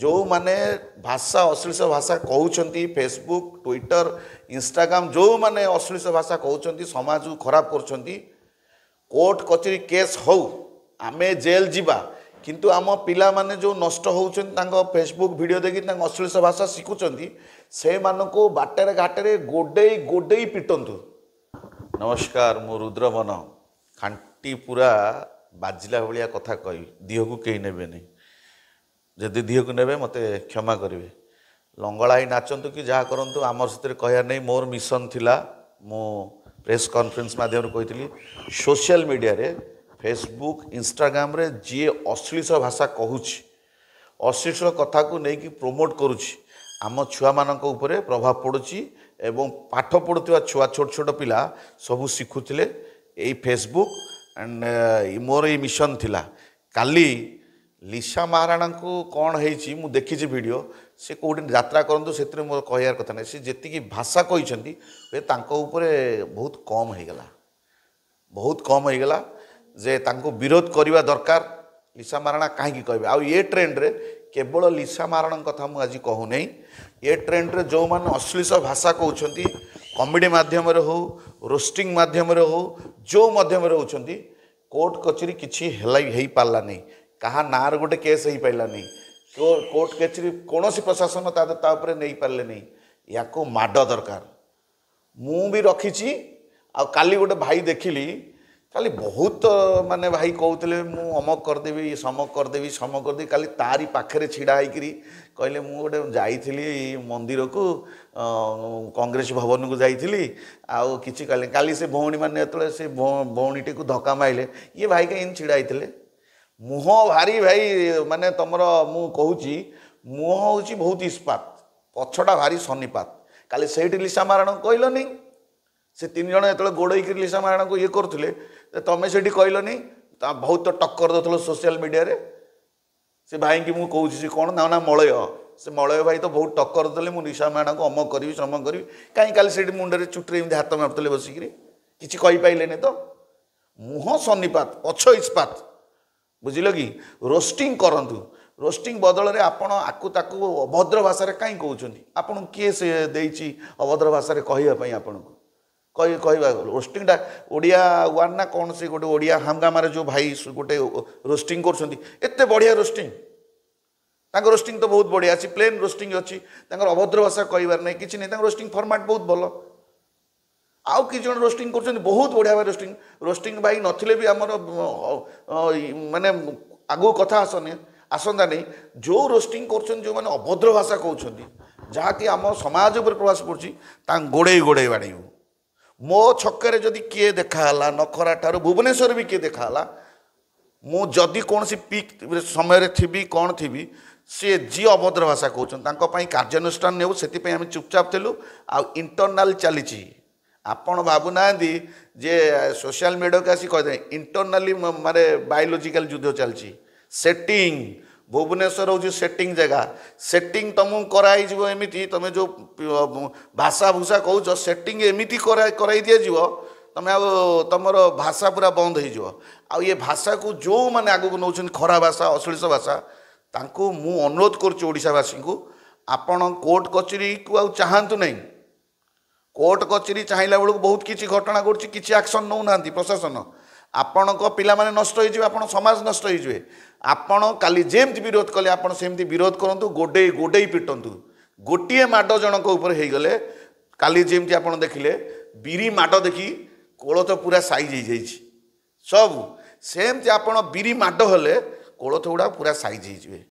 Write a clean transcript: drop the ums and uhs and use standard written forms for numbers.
जो माने भाषा अश्लील भाषा कहते फेसबुक ट्विटर इंस्टाग्राम जो माने अश्लील भाषा कहते समाज को खराब कर कोर्ट कचेरी केस हो आमे जेल जीवा किंतु आम पिला माने जो नष्ट होउछन फेसबुक वीडियो देखि अश्लील भाषा शिखुंट से मानको बाटर घाटे गोडे गोडे पिटंतु। नमस्कार मु रुद्रमन खांटी पूरा बाजिला भाया कथा कह दिह को कहीं ने नहीं जदि दिह को ने मत क्षमा करेंगे लंगड़ा नाचतु कि जहाँ करूँ आमर से कहयार नहीं मोर मिशन थिला मो प्रेस कॉन्फ्रेंस माध्यम कही सोशल मीडिया रे फेसबुक इंस्टाग्राम रे जी अश्लील भाषा कहूँ अश्लील कथा को लेकिन प्रोमोट करुच्ची आम छुआ मानक उपरे प्रभाव पड़ुची एवं पाठ पढ़ुवा छुआ छोट छोट पिला सबू शिखुले यही फेसबुक एंड मोर ये मिशन थिला काली लिशा महाराणा को कौन है मु देखी वीडियो से कौटी यात्रा करूँ से मोर कहर कथा नहीं सी जी भाषा कहते बहुत कम हो गला जे तांको विरोध करने दरकार लिशा महाराणा कहीं कहे आ ये ट्रेंड रे केवल लिशा महाराणा कथा मुझे आज कहू नहीं ये ट्रेंड रे जो मैंने अश्लील भाषा कहते कॉमेडी माध्यम हो रोस्टिंग माध्यम हो जो माध्यम होती कोर्ट कचेरी किसी हो पारा नहीं कहा नार गोटे केस हो पारा नहीं कोर्ट कचेरी कौन प्रशासन तापर नहीं पारे नहीं या माड दरकार मु भी रखी आ काली गोटे भाई देखिली खाली बहुत माने भाई कहते मु अमक करदेवी समक करदेवी खाली तारी पाखे छिड़ा होकरी कहले मु गोटे जाइली मंदिर को कांग्रेस भवन को जाइली आउ कि काली से भौणी मैंने से भौणीटी को धक्का माइले ये भाई कहीं छिड़ा होते मुह भारी भाई माने तुम मु कहूँ मुह हूँ बहुत इस्पात पछटा भारी सन्निपात काली से लिशा महाराणा कहलनी से तीन जन जो गोड़े लिशा महाराणा को ये करुले तमें से कहलनी बहुत टक्कर दो सोशल मीडिया रे से भाई की मुझे कहूँ कौन ना मलय से मलय भाई तो बहुत टक्कर देते मुझे लिशा महाराणा को अमक करी समक करी कहीं काली से मुंडे चुट्रे हाथ मारुले बसिक किसी कहींपारे तो मुह सन्निपात पछ इस्पात बुझिल कि रोस्टिंग करंतु रोस्टिंग बदल में आपण आकु ताकू अभद्र भाषा कहीं कहते आपन किए से देइछि अभद्र भाषा कहवाई आपन को कह रोस्टिंगटा ओडिया वन ना कौन से गोटे ओडिया हंगामार जो भाई गोटे रोस्टिंग करते बढ़िया रोस्टिंग रोस्टिंग तो बहुत बढ़िया अच्छी प्लेन रोस्टिंग अच्छी अभद्र भाषा कहबार नहीं कि नहीं रोस्टिंग फॉर्मेट बहुत भल आउ कि जन रोस्टिंग कर बहुत बढ़िया भाई रोस्टिंग भाई नथिले भी आमर माने आगु कथा आसंता नहीं जो रोस्टिंग कर जो मैंने अभद्र भाषा कहते जहाँकि आम समाज पर प्रभाव पड़ुची गोड़े गोड़े बाड़ू मो छक्के जदि किए देखाला नखरा ठार भुवनेश्वर भी किए देखाला मु जदि कौन सी पीक समय थी कौन थी सी जी अभद्र भाषा कहते कार्यानुष्ठान नेऊ से चुपचाप थिलु आ इंटरनाल चली आपण भावुना जे सोशल मीडिया को आसी कहते इंटरनाली मारे बायोलॉजिकल युद्ध चलती सेटिंग भुवनेश्वर हूँ सेटिंग जगह सेटिंग तुमको कराई एमती तुम जो भाषा भूषा कौच सेटिंग एमती कराई दि जाव तुम तुम भाषा पूरा बंद हो ये भाषा को जो मैंने आगू नौ खरा भाषा अश्लील भाषा तांको मु अनुरोध करुशावासी को आपण कोर्ट कचेरी को आ चाहतु नहीं कोर्ट कचेरी चाहिला बेलू बहुत किसी घटना घटी किसी एक्शन नौ ना प्रशासन आपण पिला माने नष्ट हो आपण समाज नष्ट हो आपण काली जेमती विरोध कले आपण सेमती विरोध करंतु गोडे गोडे पिटंतु गोटे माड जनक ऊपर हो गले काली जेमती आपण देखिले बिरी माड देखी कोलथ पूरा साइज हो जाइए सब सेमती आपण बिरी माड हेले कोलथ गुड़ा पूरा साइज हो।